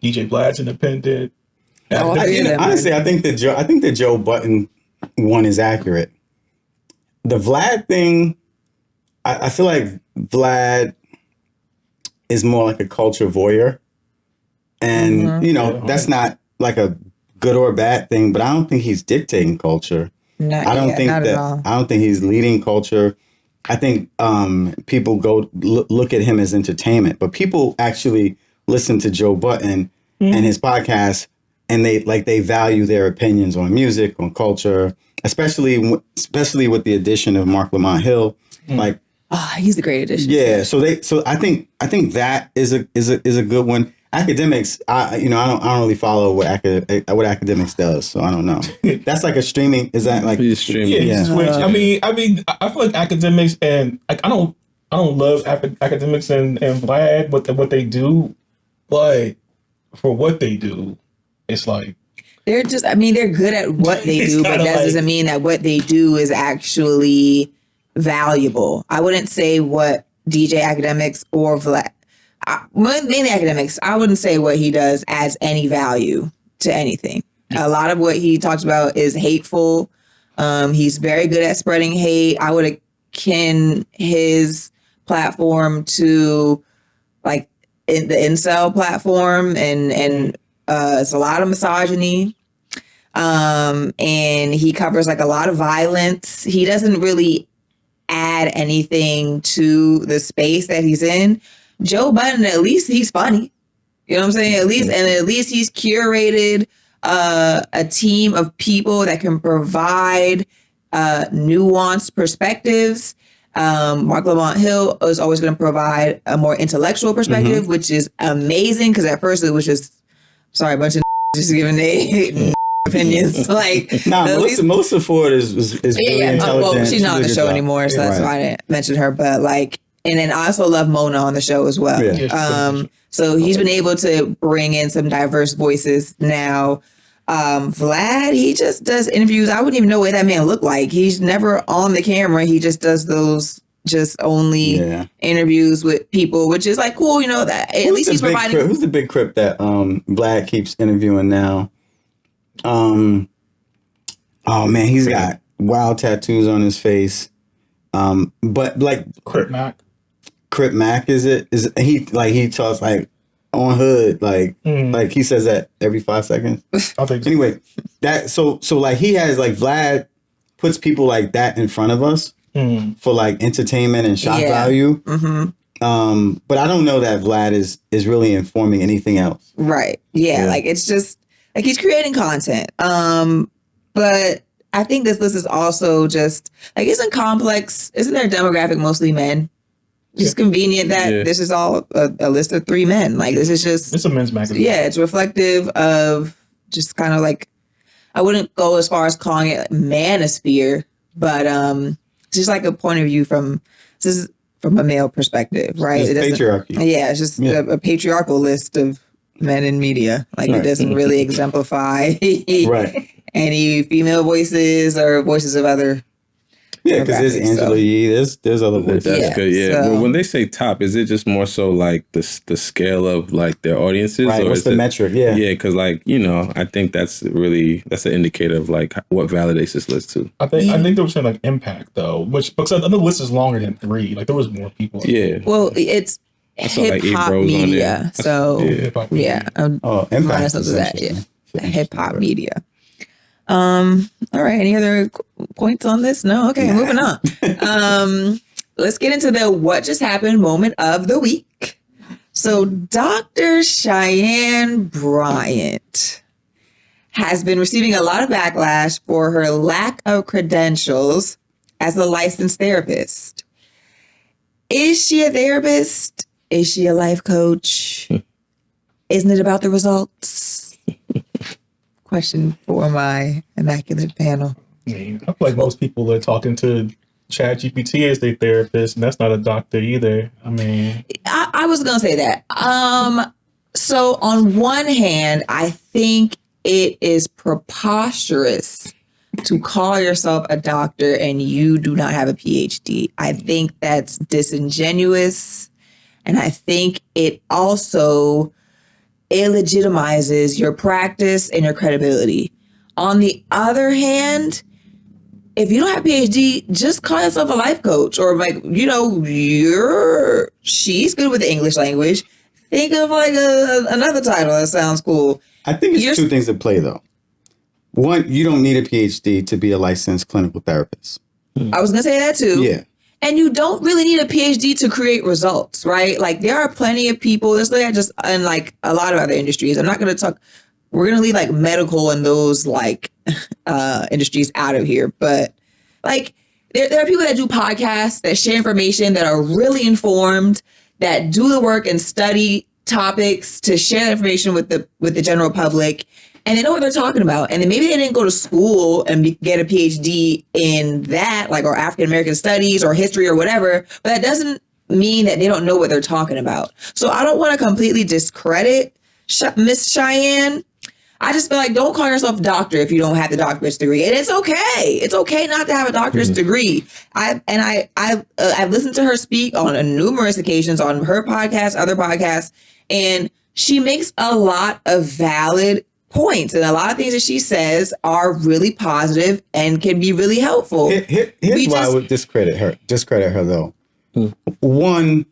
DJ Vlad's independent. Honestly, I think the Joe Budden one is accurate. The Vlad thing, I feel like Vlad is more like a culture voyeur. And, you know, that's not like a good or bad thing, but I don't think he's dictating culture. I don't think he's leading culture. I think people go look at him as entertainment, but people actually listen to Joe Budden and his podcast, and they value their opinions on music, on culture, especially with the addition of Mark Lamont Hill. Like, he's a great addition. Yeah, so I think that is a good one. Academics, I don't really follow what Academics does, so I don't know. That's like a streaming. Is that like he's streaming? Yeah. Switch. I mean, I feel like Academics, and like I don't love Academics and Vlad what they do, but for what they do, it's like they're just. I mean, they're good at what they do, but that doesn't mean that what they do is actually valuable. I wouldn't say what DJ Academics or Vlad. Mainly Academics, I wouldn't say what he does adds any value to anything. A lot of what he talks about is hateful. He's very good at spreading hate. I would akin his platform to like the Incel platform, and it's a lot of misogyny. And he covers like a lot of violence. He doesn't really add anything to the space that he's in. Joe Budden, at least he's funny. You know what I'm saying? At least he's curated a team of people that can provide nuanced perspectives. Mark Lamont Hill is always going to provide a more intellectual perspective, which is amazing, because at first it was just, a bunch of just giving their opinions. Like, Melissa Ford is really intelligent. Well, she's not on the show anymore, so that's why I didn't mention her. But like, and then I also love Mona on the show as well. Yeah. So he's been able to bring in some diverse voices now. Vlad, he just does interviews. I wouldn't even know what that man looked like. He's never on the camera. He just does those just only interviews with people, which is like cool, you know, that at least he's providing. Who's the big crip that Vlad keeps interviewing now? Oh man, he's got wild tattoos on his face. But like Crip Mac. Crip Mac, is he talks like on hood, like he says that every 5 seconds. I think so. Anyway, that so like he has like Vlad puts people like that in front of us for like entertainment and shock value. Mm-hmm. But I don't know that Vlad is really informing anything else. Right. Yeah. Like it's just like he's creating content. But I think this list is also just like, isn't their demographic mostly men? Just convenient that this is all a list of 3 men. Like this is just, it's a men's magazine. Yeah. It's reflective of just kind of like, I wouldn't go as far as calling it manosphere, but it's just like a point of view from a male perspective, right? It's patriarchy. Yeah, it's just a patriarchal list of men in media. Like it doesn't really exemplify any female voices or voices of other. Yeah, because there's Angela Yee, there's other voices. That's good. Yeah. So, well, when they say top, is it just more so like the scale of like their audiences? Right. Or what's the metric? Yeah. Yeah, because like, you know, I think that's an indicator of like what validates this list too. I think they were saying like impact though, because I know the list is longer than 3. Like there was more people. Yeah. Well, it's hip hop media. So Hip-hop media. Impact. Hip hop media. All right. Any other points on this? No. Okay. Moving on. Let's get into the what just happened moment of the week. So Dr. Cheyenne Bryant has been receiving a lot of backlash for her lack of credentials as a licensed therapist. Is she a therapist? Is she a life coach? Isn't it about the results? Question for my immaculate panel. I feel like most people are talking to ChatGPT as their therapist, and that's not a doctor either. I mean, I was gonna say that. So on one hand, I think it is preposterous to call yourself a doctor and you do not have a PhD. I think that's disingenuous, and I think it also illegitimizes your practice and your credibility. On the other hand, if you don't have a PhD, just call yourself a life coach, or like, you know, she's good with the English language. Think of like another title that sounds cool. I think it's 2 things at play though. One, you don't need a PhD to be a licensed clinical therapist. I was gonna say that too. Yeah. And you don't really need a PhD to create results, right? Like there are plenty of people, this like just in like a lot of other industries. I'm not going to talk, we're going to leave like medical and those like industries out of here. But like there are people that do podcasts, that share information, that are really informed, that do the work and study topics to share that information with the general public. And they know what they're talking about. And then maybe they didn't go to school and get a PhD in that, like, or African-American studies or history or whatever. But that doesn't mean that they don't know what they're talking about. So I don't want to completely discredit Miss Cheyenne. I just feel like don't call yourself a doctor if you don't have the doctorate's degree. And it's okay. It's okay not to have a doctorate's degree. I've listened to her speak on numerous occasions on her podcast, other podcasts, and she makes a lot of valid points, and a lot of things that she says are really positive and can be really helpful. Here's why I would discredit her though. One,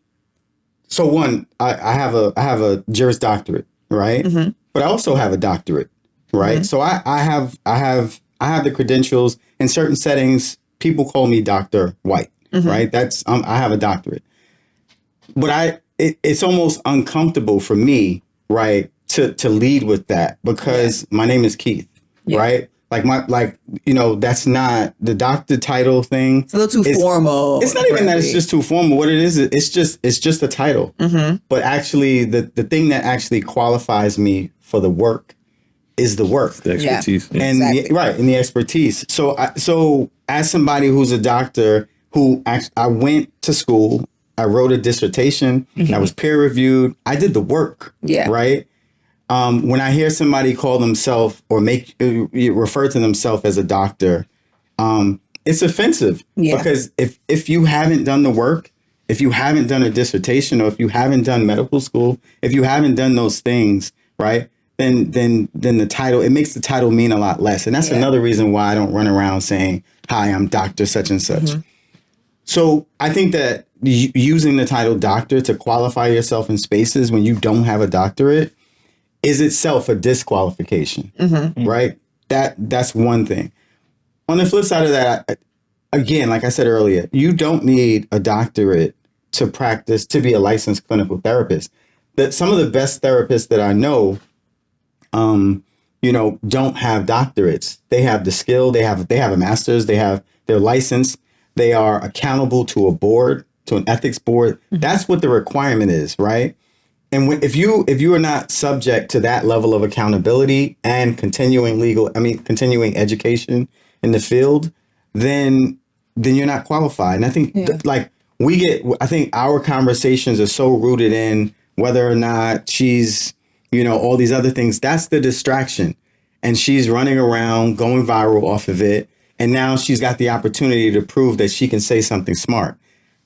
I have a Juris Doctorate, right? Mm-hmm. But I also have a doctorate, right? Mm-hmm. So I have the credentials. In certain settings, people call me Dr. White, right? That's I have a doctorate. But it's almost uncomfortable for me, right, to lead with that because my name is Keith, right? Like that's not the doctor title thing. It's a little too formal. It's not even that it's just too formal. What it is, it's just a title. Mm-hmm. But actually, the thing that actually qualifies me for the work is the work, the expertise, and the expertise. So as somebody who's a doctor who I went to school, I wrote a dissertation, and I was peer reviewed. I did the work, right. When I hear somebody call themselves or refer to themselves as a doctor, it's offensive because if you haven't done the work, if you haven't done a dissertation, or if you haven't done medical school, if you haven't done those things, right, then the title, it makes the title mean a lot less. And that's another reason why I don't run around saying, hi, I'm Dr. such and such. So I think that using the title doctor to qualify yourself in spaces when you don't have a doctorate is itself a disqualification, right? That's one thing. On the flip side of that, again, like I said earlier, you don't need a doctorate to practice, to be a licensed clinical therapist. That some of the best therapists that I know, don't have doctorates. They have the skill. They have a master's. They're licensed. They are accountable to a board, to an ethics board. That's what the requirement is, right? And if you are not subject to that level of accountability and continuing education in the field, then you're not qualified. And I think I think our conversations are so rooted in whether or not she's, all these other things. That's the distraction. And she's running around going viral off of it. And now she's got the opportunity to prove that she can say something smart.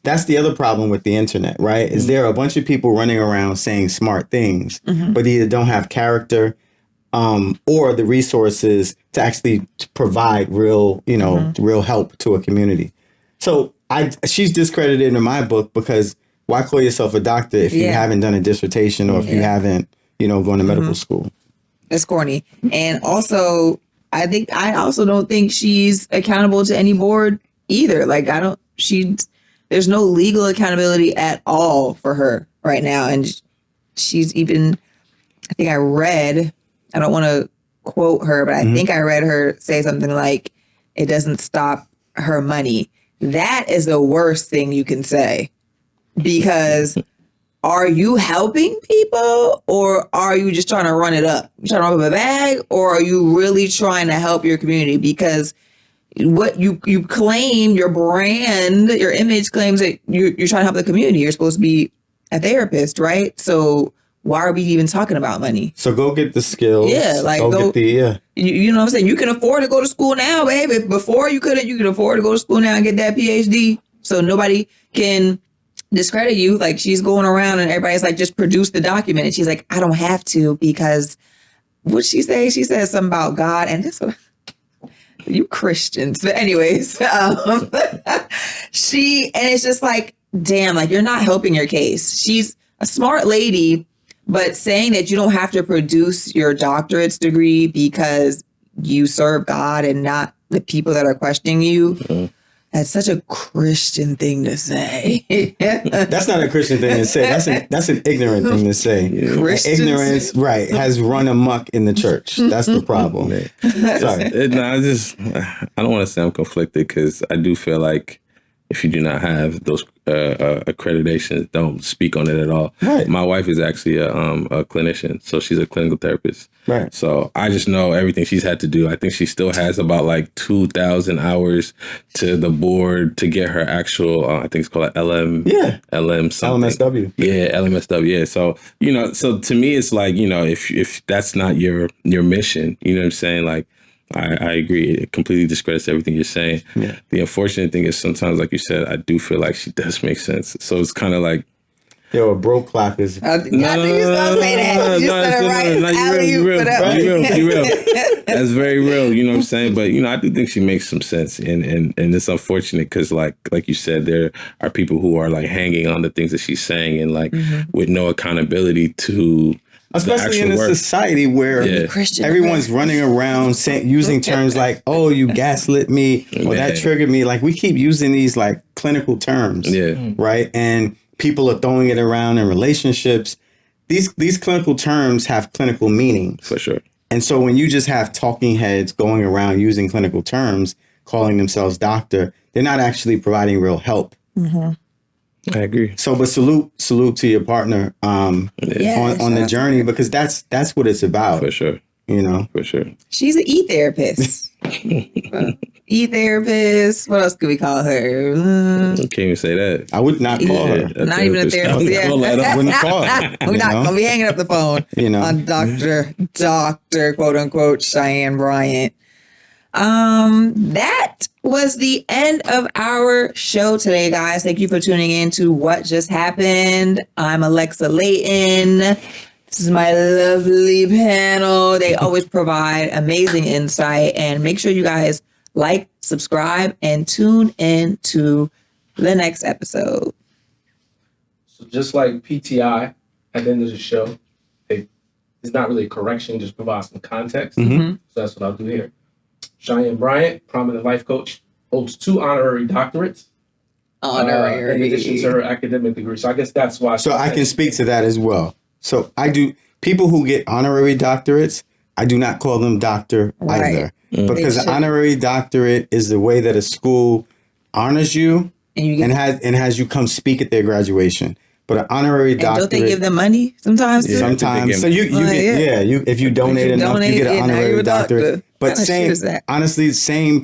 That's the other problem with the internet, right? Is there are a bunch of people running around saying smart things, but either don't have character or the resources to actually provide real help to a community. So she's discredited in my book because why call yourself a doctor if you haven't done a dissertation or if you haven't, gone to medical school? It's corny. And also, I also don't think she's accountable to any board either. Like, there's no legal accountability at all for her right now. And she's even, I think I don't want to quote her, but I think I read her say something like, it doesn't stop her money. That is the worst thing you can say, because are you helping people or are you just trying to run it up? You trying to run up a bag, or are you really trying to help your community? Because what you claim, your brand, your image claims that you're trying to help the community. You're supposed to be a therapist, right? So why are we even talking about money? So go get the skills. Yeah, like go get you know what I'm saying? You can afford to go to school now, babe. If before you couldn't, you can afford to go to school now and get that PhD. So nobody can discredit you. Like, she's going around and everybody's like, just produce the document. And she's like, I don't have to, because what'd she say? She said something about God and this one. You Christians. But anyways, and it's just like, damn, like, you're not helping your case. She's a smart lady, but saying that you don't have to produce your doctorate's degree because you serve God and not the people that are questioning you. That's such a Christian thing to say. That's not a Christian thing to say. That's an ignorant thing to say. Ignorance, right, has run amok in the church. That's the problem. Sorry. I don't want to say I'm conflicted, because I do feel like if you do not have those accreditations, don't speak on it at all. Right. My wife is actually a clinician, so she's a clinical therapist. Right. So I just know everything she's had to do. I think she still has about like 2,000 hours to the board to get her actual, I think it's called LM. Yeah. LM something. LMSW. Yeah, LMSW. Yeah. So, so to me, it's like, if that's not your mission, you know what I'm saying? Like, I agree. It completely discredits everything you're saying. Yeah. The unfortunate thing is sometimes, like you said, I do feel like she does make sense. So it's kind of like, yo, a bro clap is. I think you was gonna say that. You said it right. You real. That's very real. You know what I'm saying? But I do think she makes some sense, and it's unfortunate because, like you said, there are people who are like hanging on the things that she's saying, and like with no accountability to. Especially in a society where everyone's running around using terms like, oh, you gaslit me, or that triggered me. Like, we keep using these like clinical terms, right? And people are throwing it around in relationships. These clinical terms have clinical meaning. For sure. And so when you just have talking heads going around using clinical terms, calling themselves doctor, they're not actually providing real help. I agree. So, but salute to your partner on the journey, because that's what it's about. For sure. For sure. She's an e-therapist. E-therapist. What else could we call her? I can't even say that. I would not call her. Not even a therapist. I wouldn't call her. We're not going to be hanging up the phone on Dr. quote unquote Cheyenne Bryant. That was the end of our show today, guys. Thank you for tuning in to What Just Happened. I'm Alexa Layton. This is my lovely panel. They always provide amazing insight. And make sure you guys like, subscribe, and tune in to the next episode. So just like PTI at the end of the show, it's not really a correction, just provide some context. So that's what I'll do here. Cheyenne Bryant, prominent life coach, holds 2 honorary doctorates. Honorary. In addition to her academic degree. So I guess that's why. So I can speak to that as well. So I do, people who get honorary doctorates, I do not call them doctor either. Because an honorary doctorate is the way that a school honors you and has you come speak at their graduation. But an honorary doctorate, don't they give them money sometimes? Yeah, sometimes. So you get if you donate enough, you get an honorary doctorate. But honestly, same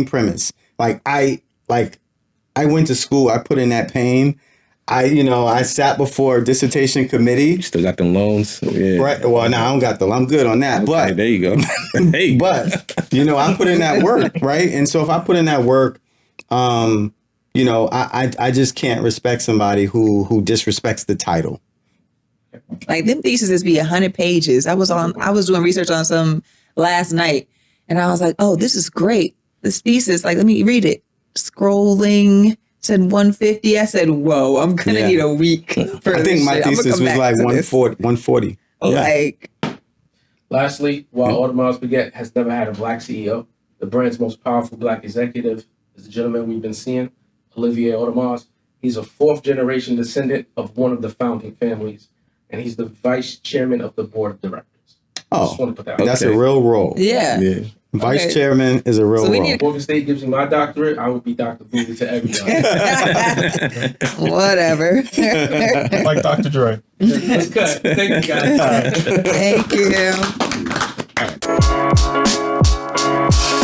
premise. Like I went to school. I put in that pain. I sat before a dissertation committee. You still got them loans. Yeah. Right. Well, no, I don't got I'm good on that. Okay, but there you go. Hey. But I put in that work, right? And so if I put in that work, I just can't respect somebody who disrespects the title. Like them theses be 100 pages. I was doing research on some last night, and I was like, "Oh, this is great. This thesis, like, let me read it." Scrolling, said 150. I said, "Whoa, I'm gonna need a week for I think my thesis was like 140. Like, lastly, while Audemars Piguet has never had a black CEO, the brand's most powerful black executive is the gentleman we've been seeing, Olivier Audemars. He's a 4th-generation descendant of one of the founding families, and he's the vice chairman of the board of directors. Oh, just want to put that that's a real role. Yeah. Vice chairman is a real role. If Morgan State gives me my doctorate, I would be Dr. Booby to everybody. Whatever. Like Dr. Dre. Let's cut. Thank you, guys. Thank you.